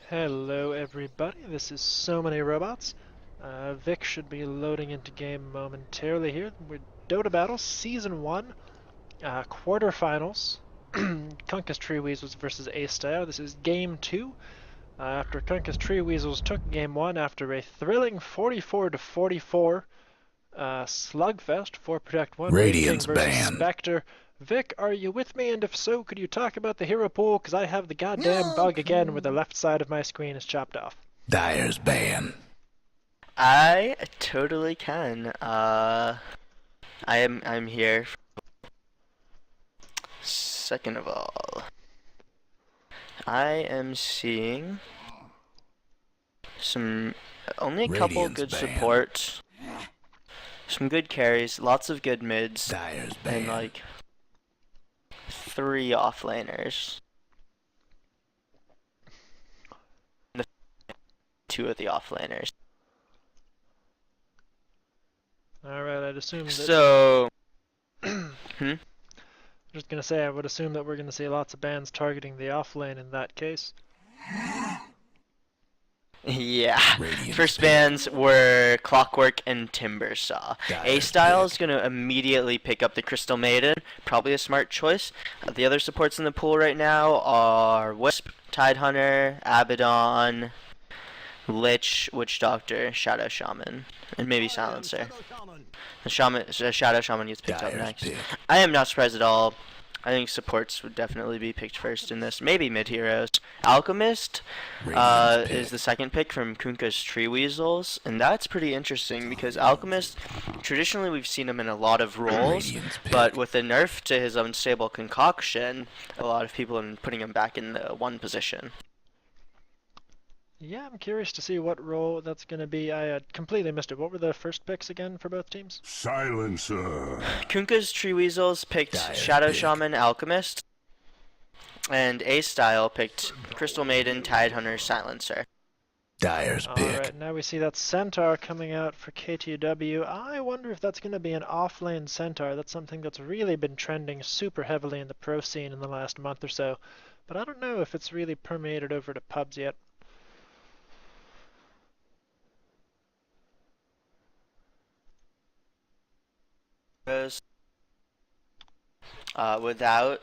Hello everybody, this is So Many Robots. Vic should be loading into game momentarily here. We're Dota Battle Season 1, Quarterfinals. Kunkka's Tree Weasels versus A-Style. This is Game 2. After Kunkka's Tree Weasels took Game 1 after a thrilling 44-44 slugfest for Protect 1, Wraith King Radiant's versus ban. Spectre. Vic, are you with me? And if so, could you talk about the hero pool? Because I have the goddamn bug again where the left side of my screen is chopped off. Dyer's ban. I totally can. I'm here. Second of all, I am seeing only a couple Radiant's good ban. supports, some good carries, lots of good mids, Dyer's and ban. like 3 offlaners. 2 of the offlaners. Alright, I'd assume that... So, Just gonna say, I would assume that we're gonna see lots of bans targeting the offlane in that case. Yeah. Radiant's First ban. bans were Clockwork and Timbersaw. A-Style is going to immediately pick up the Crystal Maiden. Probably a smart choice. The other supports in the pool right now are Wisp, Tidehunter, Abaddon, Lich, Witch Doctor, Shadow Shaman, and maybe Silencer. The Shadow Shaman gets picked up Dyer's next. pick. I am not surprised at all. I think supports would definitely be picked first in this. Maybe mid-heroes. Alchemist Radiant's is pick. the second pick from Kunkka's Tree Weasels, and that's pretty interesting because Alchemist, traditionally we've seen him in a lot of roles, Radiant's pick. but with the nerf to his unstable concoction, a lot of people are putting him back in the 1 position. Yeah, I'm curious to see what role that's gonna be. I completely missed it. What were the first picks again for both teams? Silencer. Kunkka's Tree Weasels picked Dyer's Shadow pick. Shaman, Alchemist, and A-Style picked Crystal Maiden, Tidehunter, Silencer. Dyer's pick. Alright, now we see that Centaur coming out for KTW. I wonder if that's gonna be an offlane Centaur. That's something that's really been trending super heavily in the pro scene in the last month or so. But I don't know if it's really permeated over to pubs yet. Without,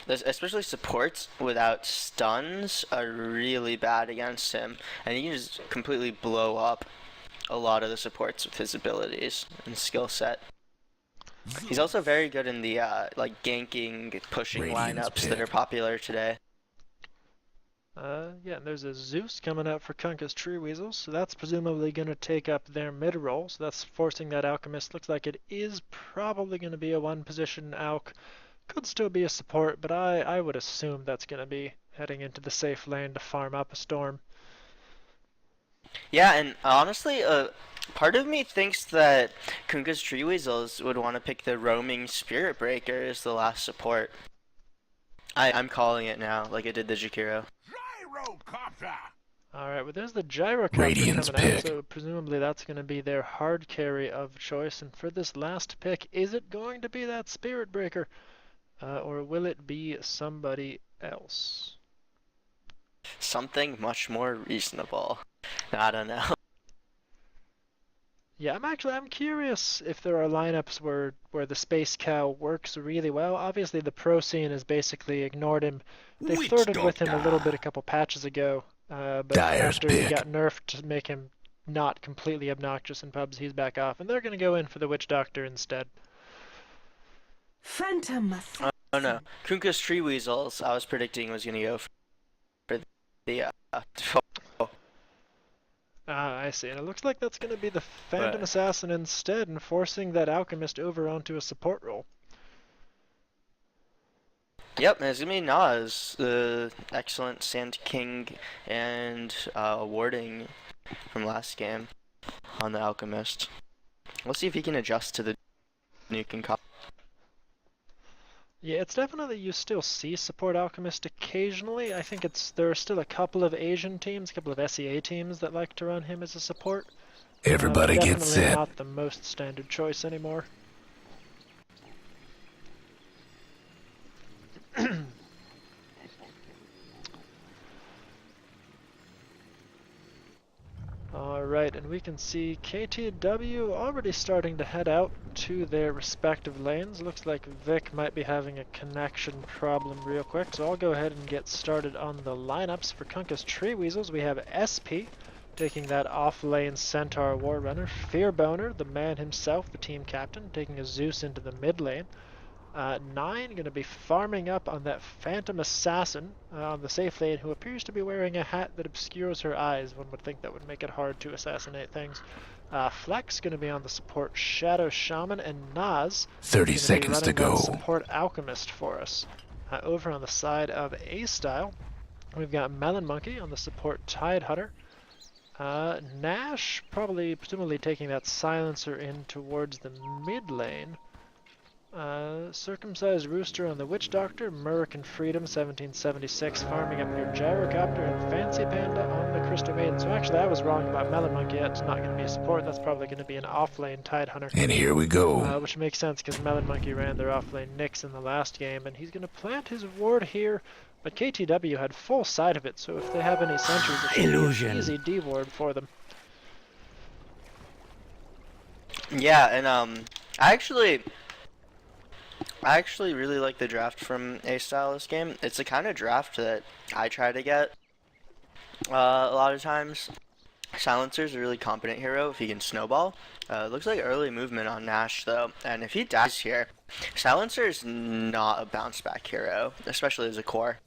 especially supports without stuns are really bad against him, and he can just completely blow up a lot of the supports with his abilities and skill set. He's also very good in the like ganking, pushing Radiant's lineups that pick. are popular today. Yeah, and there's a Zeus coming out for Kunkka's Tree Weasels, so that's presumably going to take up their mid role, so that's forcing that Alchemist. Looks like it is probably going to be a 1-position Alch. Could still be a support, but I would assume that's going to be heading into the safe lane to farm up a Storm. Yeah, and honestly, part of me thinks that Kunkka's Tree Weasels would want to pick the roaming Spirit Breaker as the last support. I'm calling it now, like I did the Jakiro. Alright, well there's the Gyrocopter Radiant's coming out, pick. so presumably that's going to be their hard carry of choice. And for this last pick, is it going to be that Spirit Breaker? Or will it be somebody else? Something much more reasonable. I don't know. Yeah, I'm curious if there are lineups where the Space Cow works really well. Obviously, the pro scene has basically ignored him. They Witch flirted with him a little Doctor. bit a couple patches ago, but Dyer's after he pick. got nerfed to make him not completely obnoxious in pubs, he's back off, and they're going to go in for the Witch Doctor instead. Phantom Oh no, Kunkka's Tree Weasels, I was predicting was gonna go for the Ah, I see. And it looks like that's going to be the Phantom But- Assassin instead, and forcing that Alchemist over onto a support role. Yep, it's gonna be Nas, the excellent Sand King and warding from last game on the Alchemist. Let's see if he can adjust to the new concoction. Yeah, it's definitely, you still see support Alchemist occasionally. I think there are still a couple of Asian teams, a couple of SEA teams that like to run him as a support. Everybody But get definitely set. not the most standard choice anymore. Alright, and we can see KTW already starting to head out to their respective lanes. Looks like Vic might be having a connection problem real quick, so I'll go ahead and get started on the lineups. For Kunkka's Tree Weasels, we have SP taking that off-lane Centaur Warrunner. Fearboner, the man himself, the team captain, taking a Zeus into the mid lane. 9 going to be farming up on that Phantom Assassin on the safe lane, who appears to be wearing a hat that obscures her eyes. One would think that would make it hard to assassinate things. Flex going to be on the support Shadow Shaman, and Naz 30 seconds to go. Support Alchemist for us. Over on the side of A-Style, we've got Melon Monkey on the support Tide Hunter. Nash presumably taking that Silencer in towards the mid lane. Circumcised Rooster on the Witch Doctor, American Freedom 1776 farming up your Gyrocopter, and Fancy Panda on the Crystal Maiden. So actually I was wrong about Melon Monkey. It's not going to be a support, that's probably going to be an off-lane Tide Hunter. And here we go. Which makes sense because Melon Monkey ran their off-lane Nyx in the last game, and he's going to plant his ward here, but KTW had full sight of it, so if they have any sentries, it should be an easy D-ward for them. Yeah, and I actually really like the draft from A-Style this game. It's the kind of draft that I try to get a lot of times. Silencer's a really competent hero if he can snowball. Looks like early movement on Nash though, and if he dies here, Silencer is not a bounce back hero, especially as a core.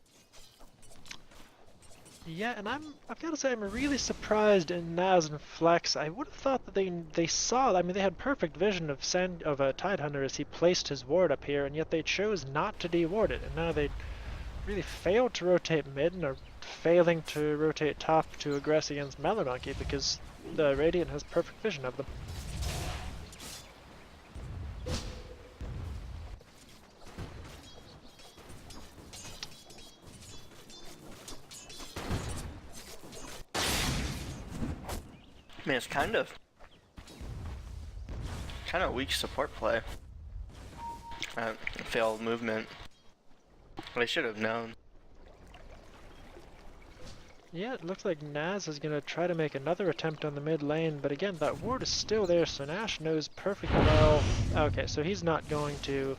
Yeah, and I've got to say, I'm really surprised in Naz and Flex. I would have thought that they saw, I mean, they had perfect vision of a Tide Hunter as he placed his ward up here, and yet they chose not to de-ward it, and now they really failed to rotate mid and are failing to rotate top to aggress against Melon Monkey because the Radiant has perfect vision of them. I mean, it's kind of weak support play. Failed movement. They should have known. Yeah, it looks like Naz is going to try to make another attempt on the mid lane, but again, that ward is still there, so Nash knows perfectly well. Okay, so he's not going to...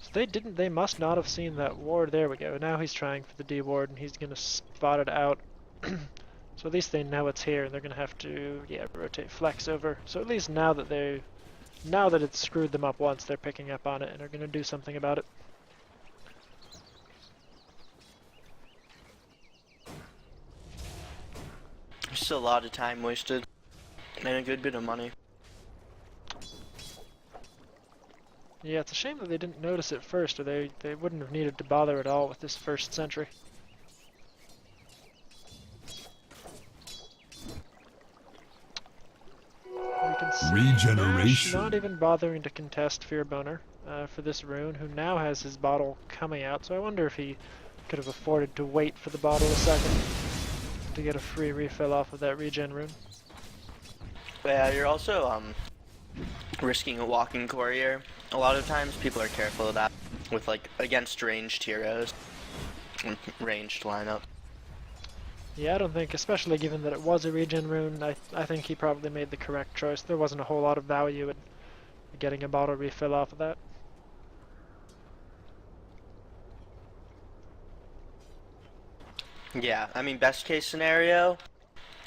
So they must not have seen that ward. There we go. Now he's trying for the D ward, and he's going to spot it out. So at least they know it's here, and they're gonna have to, yeah, rotate Flex over. So at least now that it's screwed them up once, they're picking up on it and are gonna do something about it. Still a lot of time wasted, and a good bit of money. Yeah, it's a shame that they didn't notice it first, or they wouldn't have needed to bother at all with this first sentry. Regeneration. Not even bothering to contest Fearboner for this rune, who now has his bottle coming out, so I wonder if he could have afforded to wait for the bottle a second to get a free refill off of that regen rune. But yeah, you're also risking a walking courier. A lot of times people are careful of that with like against ranged heroes and ranged lineup. Yeah, I don't think, especially given that it was a regen rune, I think he probably made the correct choice. There wasn't a whole lot of value in getting a bottle refill off of that. Yeah, I mean, best case scenario,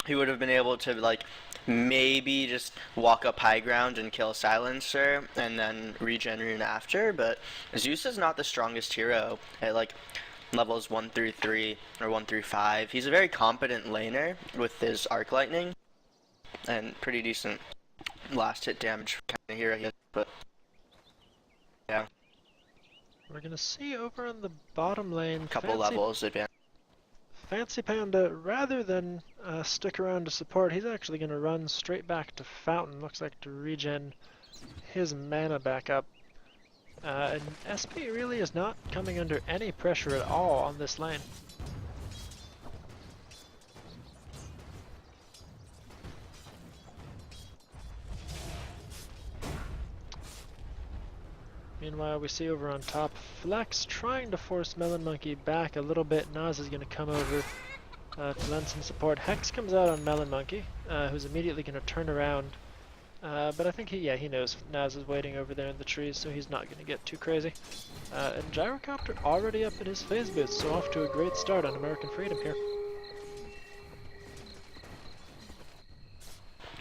he would have been able to like maybe just walk up high ground and kill Silencer and then regen rune after, but Zeus is not the strongest hero at like levels 1 through 3 or 1 through 5. He's a very competent laner with his arc lightning and pretty decent last hit damage kind of hero, I guess, but yeah. We're gonna see over on the bottom lane, Couple levels advanced. Fancy Panda, rather than stick around to support, he's actually gonna run straight back to Fountain, looks like to regen his mana back up. And SP really is not coming under any pressure at all on this lane. Meanwhile, we see over on top, Flex trying to force Melon Monkey back a little bit. Naz is going to come over to lend some support. Hex comes out on Melon Monkey, who's immediately going to turn around. But I think he knows Naz is waiting over there in the trees, so he's not going to get too crazy. And Gyrocopter already up in his phase boost, so off to a great start on American Freedom here.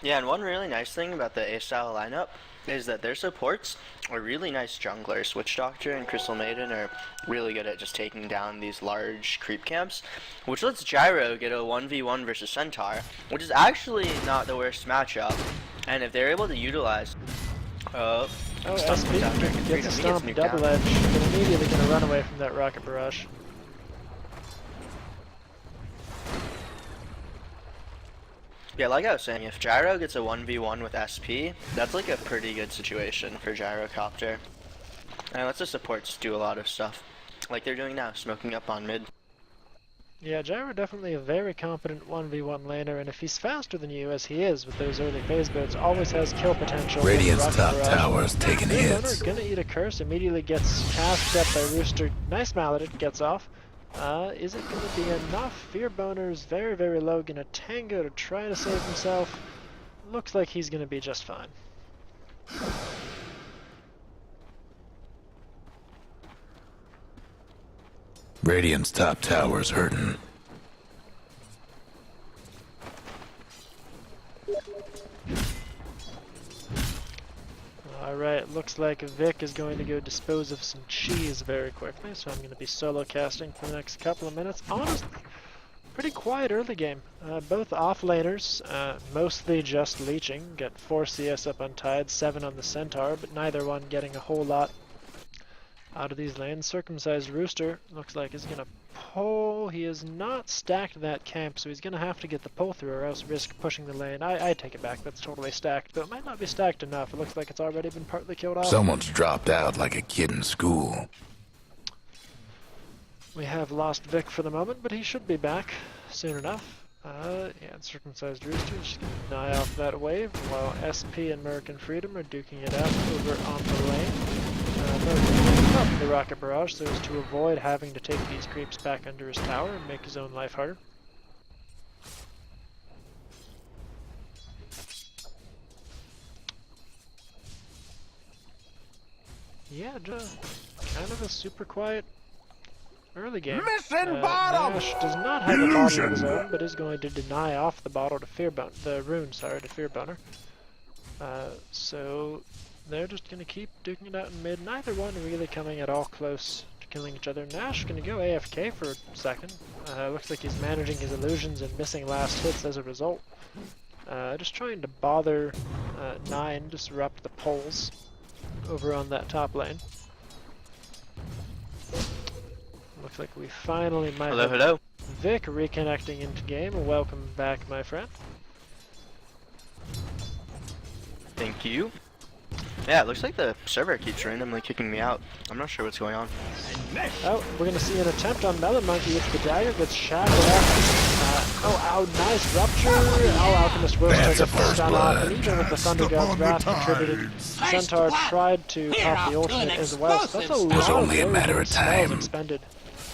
Yeah, and one really nice thing about the A-style lineup is that their supports are really nice junglers. Witch Doctor and Crystal Maiden are really good at just taking down these large creep camps, which lets Gyro get a 1v1 versus Centaur, which is actually not the worst matchup. And if they're able to utilize... SP gets a stomp double edge, but immediately going to run away from that rocket barrage. Yeah, like I was saying, if Gyro gets a 1v1 with SP, that's like a pretty good situation for Gyrocopter. And lets the supports do a lot of stuff, like they're doing now, smoking up on mid. Yeah, Gyro definitely a very competent 1v1 laner, and if he's faster than you, as he is with those early phase builds, always has kill potential. Radiant's top tower's taking hits. Gonna eat a curse, immediately gets cast up by Rooster. Nice mallet, gets off. Is it going to be enough? Fear Boner's very, very low. Gonna tango to try to save himself. Looks like he's gonna be just fine. Radiant's top tower's hurting. Alright, looks like Vic is going to go dispose of some cheese very quickly, so I'm going to be solo casting for the next couple of minutes. Honestly, pretty quiet early game. Both off-laners, mostly just leeching, get 4 CS up on Tide, 7 on the Centaur, but neither one getting a whole lot out of these lanes. Circumcised Rooster looks like he's going to pull. He has not stacked that camp, so he's going to have to get the pull through or else risk pushing the lane. I take it back, that's totally stacked, but it might not be stacked enough. It looks like it's already been partly killed off. Someone's dropped out like a kid in school. We have lost Vic for the moment, but he should be back soon enough. Yeah, Circumcised Rooster just going to deny off that wave, while SP and American Freedom are duking it out over on the lane. Up the rocket barrage so as to avoid having to take these creeps back under his tower and make his own life harder. Yeah, just kind of a super quiet early game. Mission bottom! Nash does not have a bottle of his own, but is going to deny off the bottle to the rune, to Fear Boner. So they're just going to keep duking it out in mid, neither one really coming at all close to killing each other. Nash going to go AFK for a second. Looks like he's managing his illusions and missing last hits as a result. Just trying to bother 9, disrupt the poles over on that top lane. Looks like we finally might have Vic reconnecting into game. Welcome back, my friend. Thank you. Yeah, it looks like the server keeps randomly kicking me out. I'm not sure what's going on. Oh, we're gonna see an attempt on Melon Monkey with the dagger, gets shackled up. Nice rupture. Alchemist will take a stun off, and even with the Thunder God's Wrath contributed, Centaur tried to pop the ultimate as well. So that's a lot only a matter of time expended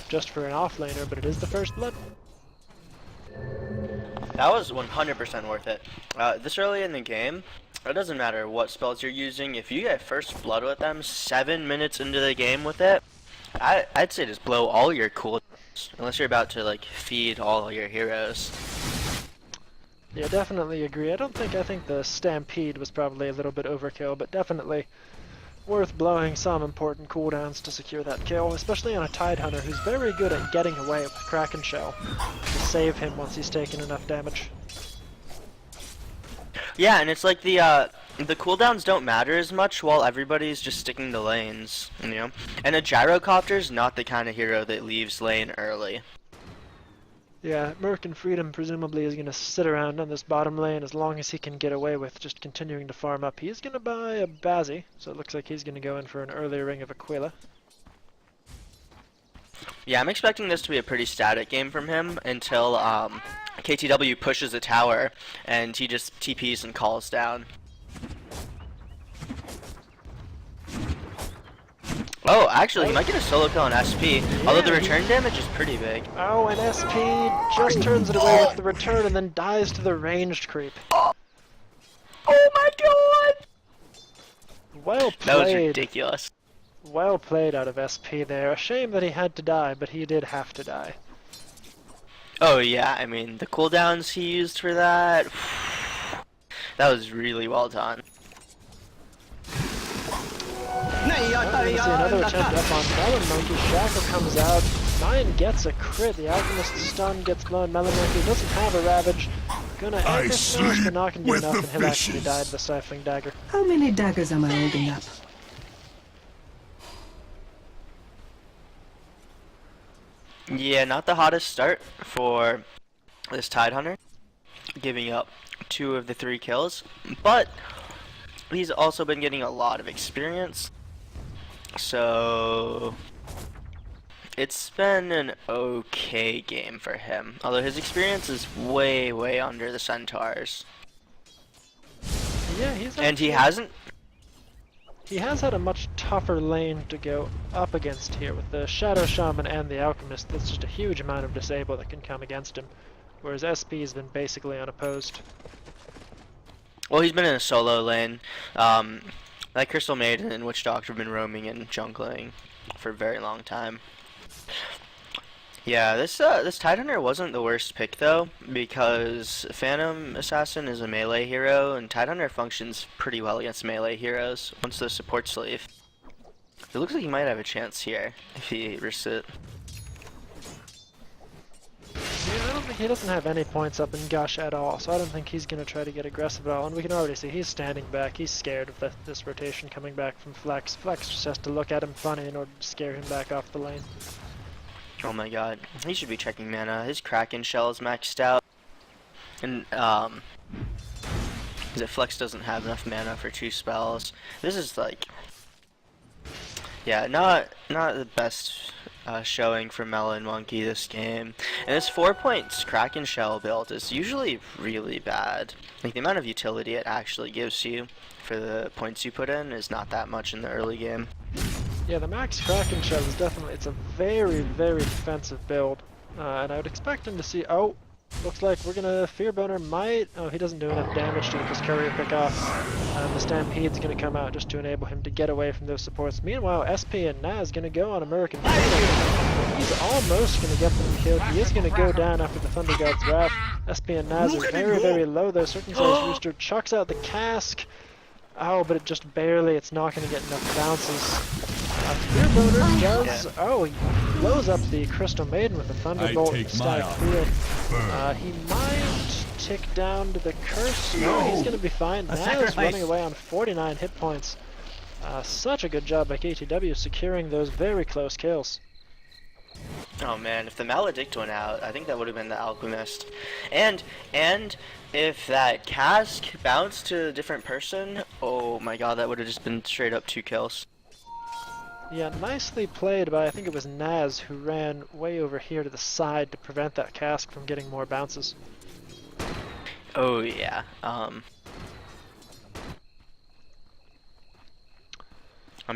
just for an offlaner, but it is the first blood. That was 100% worth it. This early in the game, it doesn't matter what spells you're using. If you get first blood with them 7 minutes into the game with it, I'd say just blow all your cooldowns, unless you're about to like feed all your heroes. Yeah, definitely agree. I think the Stampede was probably a little bit overkill, but definitely worth blowing some important cooldowns to secure that kill, especially on a Tide Hunter who's very good at getting away with Kraken Shell to save him once he's taken enough damage. Yeah, and it's like the cooldowns don't matter as much while everybody's just sticking to lanes, you know? And a Gyrocopter's not the kind of hero that leaves lane early. Yeah, American Freedom presumably is going to sit around on this bottom lane as long as he can get away with just continuing to farm up. He's going to buy a Bazzi, so it looks like he's going to go in for an early ring of Aquila. Yeah, I'm expecting this to be a pretty static game from him until KTW pushes a tower and he just TPs and calls down. Oh, actually, he might get a solo kill on SP, although the return damage is pretty big. Oh, and SP just turns it away with the return and then dies to the ranged creep. Oh my god! Well played. That was ridiculous. Well played out of SP there. A shame that he had to die, but he did have to die. Oh yeah, I mean, the cooldowns he used for that, that was really well done. Well, we see another attempt up on Melon Monkey. Shackle comes out. 9 gets a crit. The Alchemist stun gets blown. Melon Monkey doesn't have a Ravage. Gonna anchor smash, but not gonna be enough, and he'll actually die to the Stifling Dagger. How many daggers am I holding up? Yeah, not the hottest start for this Tidehunter, giving up 2 of the 3 kills, but he's also been getting a lot of experience, so it's been an okay game for him, although his experience is way under the Centaurs. Yeah, he has had a much tougher lane to go up against here with the Shadow Shaman and the Alchemist. That's just a huge amount of disable that can come against him, whereas SP has been basically unopposed. Well, he's been in a solo lane. That Crystal Maiden and Witch Doctor have been roaming and jungling for a very long time. Yeah, this Tidehunter wasn't the worst pick though, because Phantom Assassin is a melee hero, and Tidehunter functions pretty well against melee heroes once the supports leave. It looks like he might have a chance here if he risks it. Yeah, I don't think he doesn't have any points up in Gush at all, so I don't think he's going to try to get aggressive at all, and we can already see he's standing back. He's scared of this rotation coming back from Flex. Flex just has to look at him funny in order to scare him back off the lane. Oh my god, he should be checking mana. His Kraken shell is maxed out, and Flex doesn't have enough mana for 2 spells. This is like, yeah, not the best showing for Melon Monkey this game. And this 4 points Kraken shell build is usually really bad. Like the amount of utility it actually gives you for the points you put in is not that much in the early game. Yeah, the max Kraken shell is definitely, it's a very defensive build. And I would expect him to see, oh, looks like we're gonna Fearboner might, oh, he doesn't do enough damage to get this courier pick off. The Stampede's gonna come out just to enable him to get away from those supports. Meanwhile, SP and Naz gonna go on American Freedom. He's almost gonna get them killed. He is gonna go down after the Thunder God's Wrath. SP and Naz are very low though. Circumcised Rooster chucks out the cask. Oh, but it just barely, it's not gonna get enough bounces. Fearboner does, oh, he blows up the Crystal Maiden with a Thunderbolt and Static Field. He might tick down to the Curse. No, he's gonna be fine. Naz running away on 49 hit points. Such a good job by KTW securing those very close kills. Oh man, if the Maledict went out, I think that would have been the Alchemist. And if that cask bounced to a different person, oh my god, that would have just been straight up 2 kills. Yeah, nicely played by, I think it was Naz, who ran way over here to the side to prevent that cask from getting more bounces. Oh yeah, I'm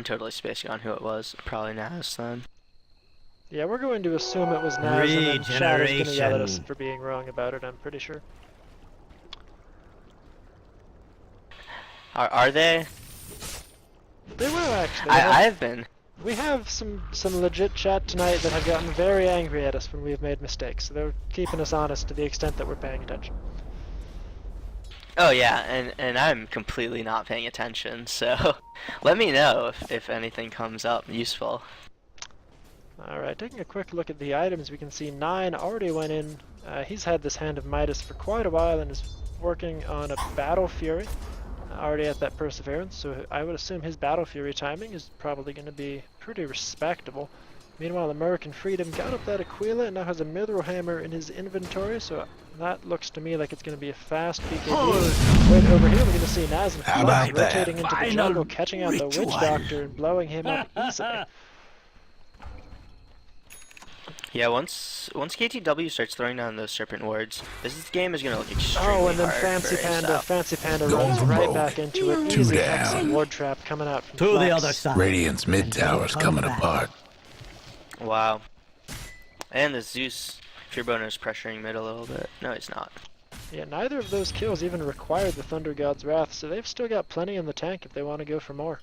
totally spacing on who it was. Probably Naz then. Yeah, we're going to assume it was Naz, and then Shadow's gonna yell at us for being wrong about it, I'm pretty sure. Are they? They will actually. I have been. We have some legit chat tonight that have gotten very angry at us when we've made mistakes. So they're keeping us honest to the extent that we're paying attention. Oh yeah, and I'm completely not paying attention, so let me know if anything comes up useful. Alright, taking a quick look at the items, we can see 9 already went in. He's had this Hand of Midas for quite a while and is working on a Battle Fury. Already at that Perseverance, so I would assume his Battle Fury timing is probably going to be pretty respectable. Meanwhile, American Freedom got up that Aquila and now has a Mithril Hammer in his inventory, so that looks to me like it's going to be a fast PKB. Right over here, we're going to see Naz and Flux rotating into the jungle, catching out the Witch Doctor and blowing him up easily. Yeah, once KTW starts throwing down those serpent wards, this game is gonna look extremely Oh, and then hard Fancy for Panda, A-Style. Fancy Panda Going runs for right broke. back into it. Two Easy down. exit ward trap coming out from To the Flex. other side. Radiant's mid tower's Come coming back. apart. Wow. And the Zeus Fearboner's pressuring mid a little bit. No, he's not. Yeah, neither of those kills even required the Thunder God's Wrath, so they've still got plenty in the tank if they want to go for more.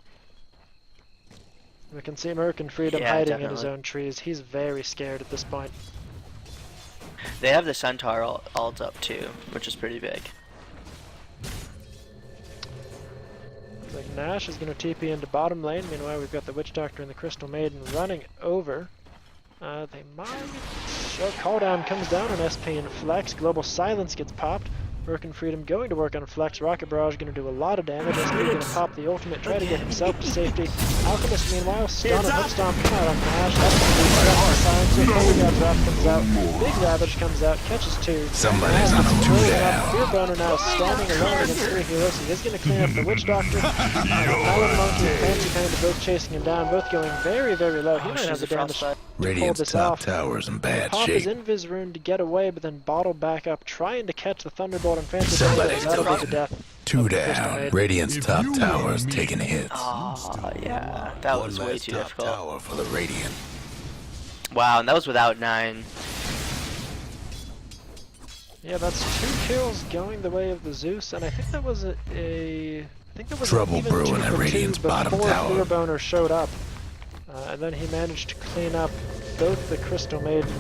We can see American Freedom Yeah, hiding in his definitely. own trees. He's very scared at this point. They have the Centaur ult up too, which is pretty big. Looks like Nash is going to TP into bottom lane. Meanwhile, we've got the Witch Doctor and the Crystal Maiden running over. They might... Oh, call down comes down on SP and Flex. Global Silence gets popped. American Freedom going to work on Flex. Rocket Barrage going to do a lot of damage. SP going to pop the ultimate, try to get himself to safety. Alchemist, meanwhile, stun and hook stomp come out on Nash. That's going to be the silence. The Thunder God's Wrath comes out. Big Ravage comes out, catches two. Somebody's on a two down. Fearboner now standing alone against three healers. He is going to clean up the Witch Doctor. Melon Monkey and Fancy Panda both chasing him down, both going very, very low. He might have she's the a damage to frostbite. pull Radiant's this top off. tower's in bad Pop his shape. invis rune to get away, but then bottle back up, trying to catch the Thunderbolt and Fancy Somebody's Panda. That'll be frost- the death. Two of the Crystal down. Maiden. Radiant's top tower's taking hits. Oh, yeah. That was One way less too top difficult. tower for the Radiant. Wow, and that was without 9. Yeah, that's 2 kills going the way of the Zeus, and I think that was I think that was Trouble an even brewing 2 at for 2 Radiant's bottom before tower. Fearboner showed up. And then he managed to clean up both the Crystal Maiden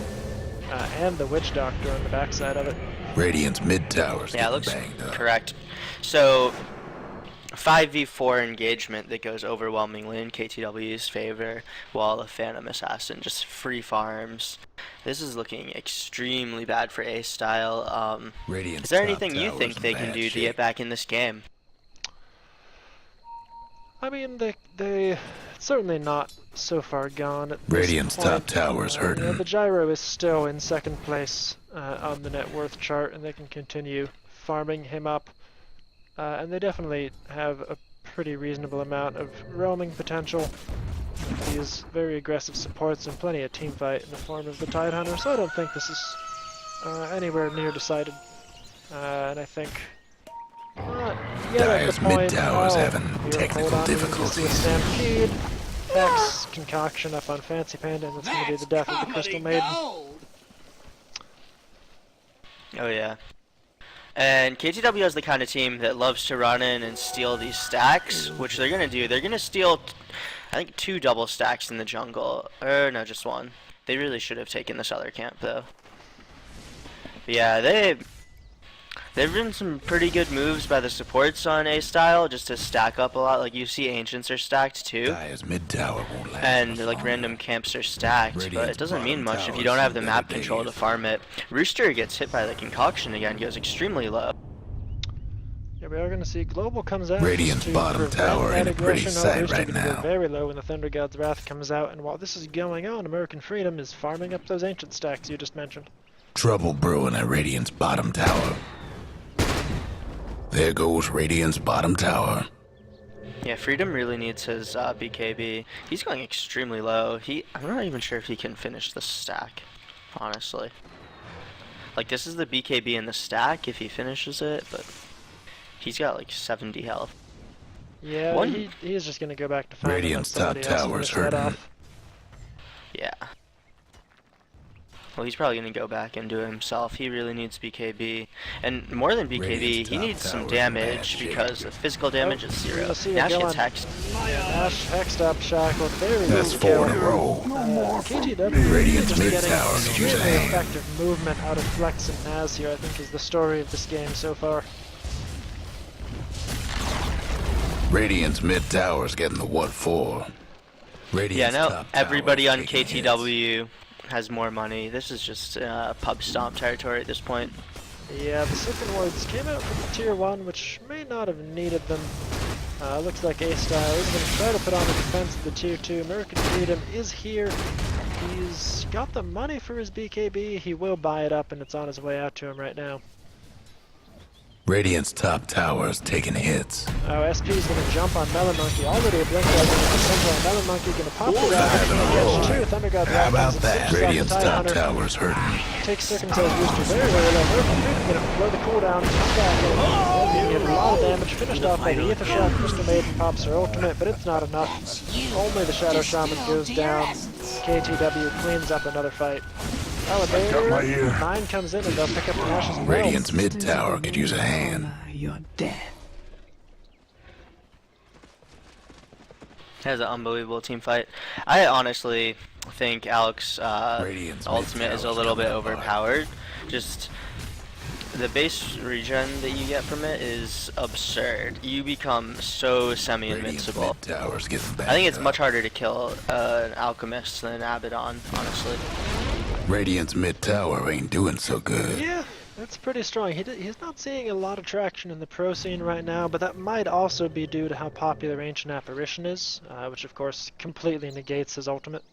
and the Witch Doctor on the backside of it. Radiant's mid tower's Yeah, it getting looks banged up. correct. So, 5v4 engagement that goes overwhelmingly in KTW's favor, while the Phantom Assassin just free farms. This is looking extremely bad for A-Style. Radiant's Is there top anything you tower's think in they can bad do to shape. get back in this game? I mean, they certainly not so far gone at this Radiant's point. top tower's hurting. The Gyro is still in second place on the net worth chart, and they can continue farming him up. And they definitely have a pretty reasonable amount of roaming potential. These very aggressive supports and plenty of team fight in the form of the Tidehunter, so I don't think this is anywhere near decided. And I think yet at Dire's the point, mid tower's having here, technical hold on, we can see a difficulties. Stampede, Hex, Concoction up on Fancy Panda, and that's going to be the death of the Crystal Maiden. Oh yeah. And KTW is the kind of team that loves to run in and steal these stacks, which they're gonna do. They're gonna steal, I think, 2 double stacks in the jungle. Or no, just 1. They really should have taken this other camp though. But yeah, there've been some pretty good moves by the supports on A-Style just to stack up a lot. Like you see Ancients are stacked too. Dire's mid tower won't last And much like longer. random camps are stacked, but Radiant's it doesn't mean bottom much if you tower's don't have the in map better control to days. farm it. Rooster gets hit by the concoction again, goes extremely low. Yeah, we are going to see Global comes out. Radiant's to bottom prevent tower that in a pretty aggression. sight Rooster right gonna go now. very low when the Thunder God's Wrath comes out, and while this is going on, American Freedom is farming up those ancient stacks you just mentioned. Trouble brewing at Radiant's bottom tower. There goes Radiant's bottom tower. Yeah, Freedom really needs his BKB. He's going extremely low. I'm not even sure if he can finish the stack, honestly. Like, this is the BKB in the stack if he finishes it, but he's got like 70 health. Yeah, One- he is just going to go back to farming. Radiant's let somebody top else tower's finish that hurting. off. Yeah. Well, he's probably going to go back and do it himself. He really needs BKB. And more than BKB, Radiant's he top needs some tower's in bad damage shape. because the physical damage is you're 0. gonna see it Nash go gets on. hexed. Nash hexed up, shackled, very That's good 4 in kill. a row. KTW Radiant's just mid getting tower could use a extremely hand. effective movement out of Flex and Naz here, I think is the story of this game so far. Radiant's mid tower's getting the what for. Radiant's Yeah, now top everybody tower's on taking hits. KTW has more money. This is just pub stomp territory at this point. Yeah, the second wards came out from the tier 1, which may not have needed them. Looks like A-Style is going to try to put on the defense of the tier 2. American Freedom is here. He's got the money for his BKB. He will buy it up, and it's on his way out to him right now. Radiant's top tower's taking hits. Oh, SP's gonna jump on Melon Monkey. Already a blink dagger in the center. Melon Monkey gonna pop the round. Gonna catch two. Thunder God How about comes and that? finishes off the Radiant's Tide top Hunter. tower's hurting. Takes second size booster very, very low. We're gonna blow the cooldown. Come back in. Get a lot of damage. Finished off by the Ether Shot. Crystal Maiden pops her ultimate, but it's not enough. Only the Shadow Shaman goes down. KTW cleans up another fight. Oh, and there, 9 comes in and they'll pick up the Ashes and Radiant's mid tower could use a hand. You're dead. That was an unbelievable team fight. I honestly think Alex Radiant's ultimate is a little bit overpowered. Just the base regen that you get from it is absurd. You become so semi-invincible. Radiant's mid tower's getting back. I think it's much harder to kill an alchemist than an Abaddon, honestly. Radiant's mid tower ain't doing so good. Yeah, that's pretty strong. He's not seeing a lot of traction in the pro scene right now, but that might also be due to how popular Ancient Apparition is, which of course completely negates his ultimate.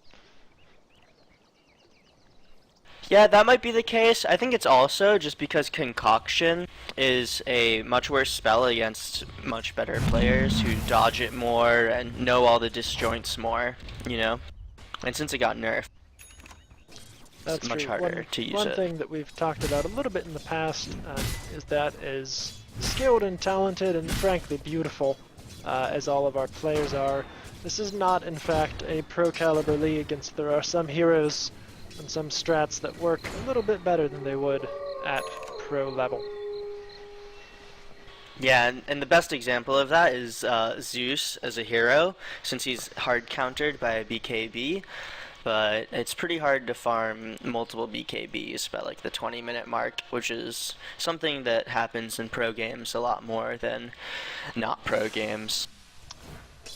Yeah, that might be the case. I think it's also just because Concoction is a much worse spell against much better players who dodge it more and know all the disjoints more, you know? And since it got nerfed, it's much harder to use it. One thing that we've talked about a little bit in the past is that as skilled and talented and frankly beautiful as all of our players are, this is not in fact a pro caliber league, and there are some heroes and some strats that work a little bit better than they would at pro level. Yeah, and the best example of that is Zeus as a hero, since he's hard countered by BKB. But it's pretty hard to farm multiple BKBs by like the 20-minute mark, which is something that happens in pro games a lot more than not pro games.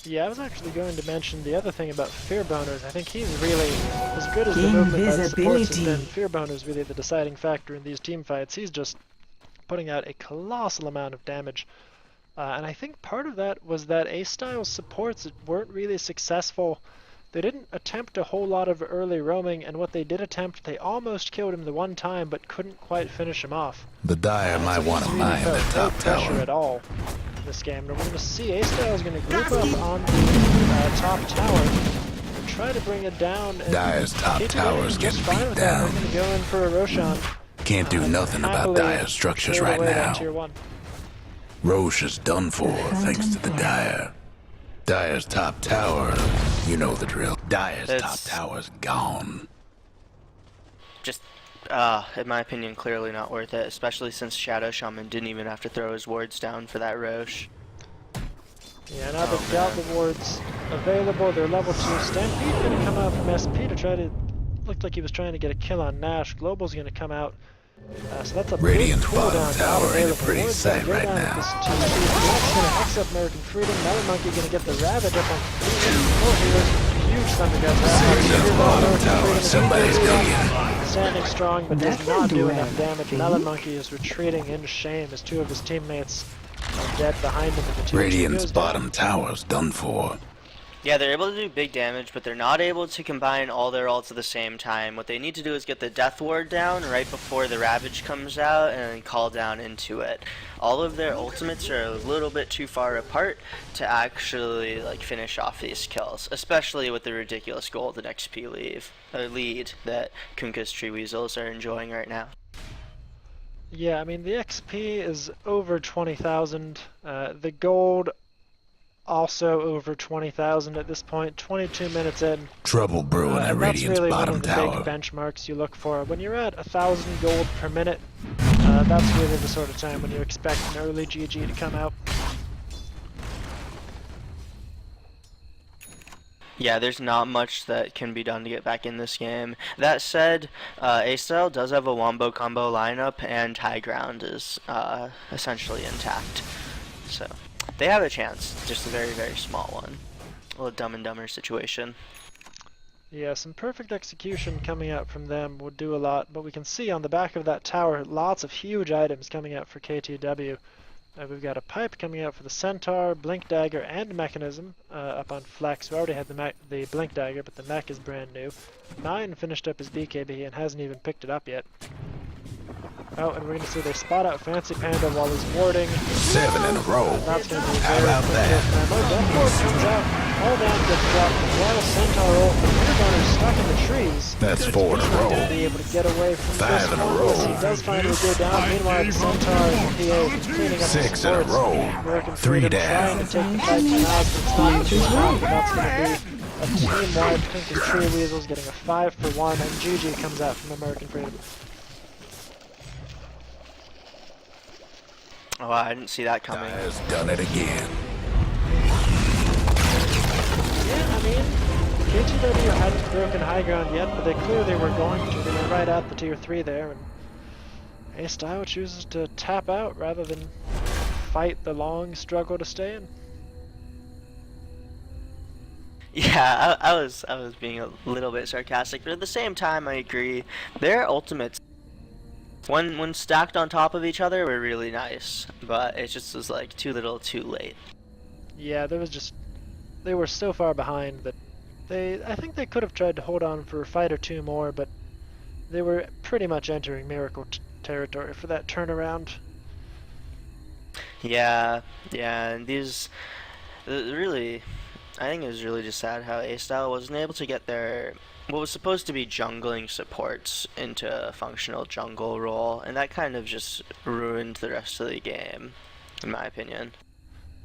Yeah, I was actually going to mention the other thing about Fear Boners. I think he's really, as good as the movement by the supports has been, Fear Boner's really the deciding factor in these team fights. He's just putting out a colossal amount of damage. And I think part of that was that A-Style's supports weren't really successful. They didn't attempt a whole lot of early roaming, and what they did attempt, they almost killed him the one time, but couldn't quite finish him off. The Dire might want to mine the top pressure tower. at all in this game. And we're going to see A-Style's going to group up on the top tower and try to bring it down. And Dire's top tower's getting fine beat with that. down. We're going to go in for a Roshan. Can't do nothing about Dire's structures right now. Tier 1. Roche is done for thanks to the Dire. Dire's top tower, you know the drill. Dire's top tower's gone. Just, in my opinion, clearly not worth it, especially since Shadow Shaman didn't even have to throw his wards down for that Roche. Yeah, now they've got the wards available. They're level 2. Stampede going to come out from SP to try to... Looked like he was trying to get a kill on Nash. Global's going to come out. So that's a Radiant's big bottom cooldown tower ain't a available. pretty Ward's sight gonna go right down now. with this 2-2. Black's going to X up American Freedom. Melon Monkey going to get the Ravage up on 4 heroes. Huge Thunder God. Radiant's bottom tower, somebody's cooking. Standing strong, but does not do enough damage. Melon Monkey is retreating in shame as 2 of his teammates are dead behind him in the 2. Radiant's bottom tower's done for. Yeah, they're able to do big damage, but they're not able to combine all their ults at the same time. What they need to do is get the Death Ward down right before the Ravage comes out and then call down into it. All of their ultimates are a little bit too far apart to actually like finish off these kills, especially with the ridiculous golden XP lead that Kunkka's Tree Weasels are enjoying right now. Yeah, I mean the XP is over 20,000. The gold also over 20,000 at this point. 22 minutes in. Trouble brewing at Radiant's really bottom one of the tower. big benchmarks you look for. When you're at 1,000 gold per minute, that's really the sort of time when you expect an early GG to come out. Yeah, there's not much that can be done to get back in this game. That said, A-Style does have a wombo combo lineup, and high ground is essentially intact. So they have a chance, just a very, very small one. A little Dumb and Dumber situation. Yeah, some perfect execution coming out from them would do a lot, but we can see on the back of that tower lots of huge items coming out for KTW. We've got a pipe coming out for the Centaur, Blink Dagger, and Mechanism up on Flex. We already had the Blink Dagger, but the mech is brand new. 9 finished up his BKB and hasn't even picked it up yet. Oh, and we're going to see they spot out Fancy Panda while he's warding. 7 in a row. That's going to be How very about quick that? memo. Death Ward comes out. All down gets dropped. While Centaur ult, the Fear Gunner's stuck in the trees. That's 4 in a He's not row. going to be able to get away from 5 this in a one. row. Yes, he does finally go down. Meanwhile, the Centaur and the PA cleaning up 6 the in a supports. row. Working 3 freedom, down. trying to take the fight to Nas, but it's not too hard. But that's going to be a team-wide Pink and Tree Weasels getting a 5-for-1, and GG comes out from American Freedom. Oh, I didn't see that coming. Dyer's done it again. Yeah, I mean, KTW hadn't broken high ground yet, but they clearly were going to. They were right at the tier 3 there, and A-Style chooses to tap out rather than fight the long struggle to stay in. Yeah, I was being a little bit sarcastic, but at the same time, I agree. Their ultimates, when stacked on top of each other, were really nice, but it just was like too little, too late. Yeah, they were so far behind that I think they could have tried to hold on for a fight or two more, but they were pretty much entering miracle territory for that turnaround. Yeah, and these really, I think it was really just sad how A-Style wasn't able to get their what was supposed to be jungling supports into a functional jungle role, and that kind of just ruined the rest of the game, in my opinion.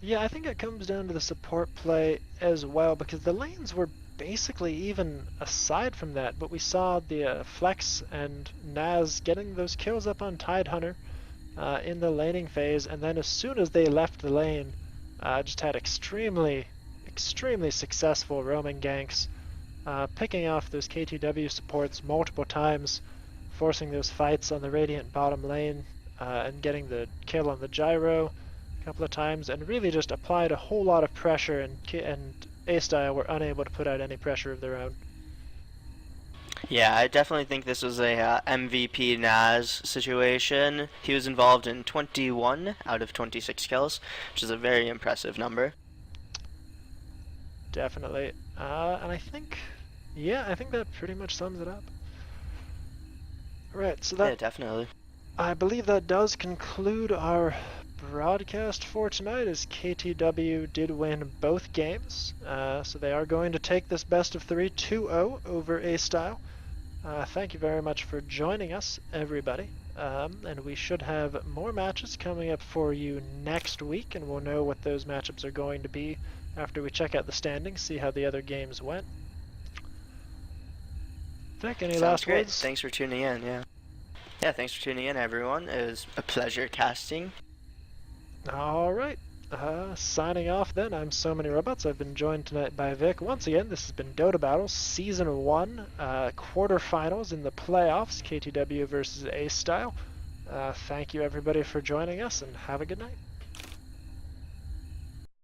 Yeah, I think it comes down to the support play as well, because the lanes were basically even aside from that, but we saw the Flex and Naz getting those kills up on Tidehunter in the laning phase, and then as soon as they left the lane, just had extremely successful roaming ganks, picking off those KTW supports multiple times, forcing those fights on the Radiant bottom lane, and getting the kill on the Gyro a couple of times, and really just applied a whole lot of pressure, and A-Style were unable to put out any pressure of their own. Yeah, I definitely think this was a MVP Naz situation. He was involved in 21 out of 26 kills, which is a very impressive number. Definitely. And I think that pretty much sums it up. Right, so Yeah, definitely. I believe that does conclude our broadcast for tonight, as KTW did win both games. So they are going to take this best of 3 2-0 over A-Style. Thank you very much for joining us, everybody. And we should have more matches coming up for you next week, and we'll know what those matchups are going to be after we check out the standings, see how the other games went. Vic, any last great. words? Thanks for tuning in, yeah. Yeah, thanks for tuning in, everyone. It was a pleasure casting. Alright. Signing off then, I'm So Many Robots. I've been joined tonight by Vic. Once again, this has been Dota Battles Season 1, quarterfinals in the playoffs, KTW versus A-Style. Thank you everybody for joining us, and have a good night.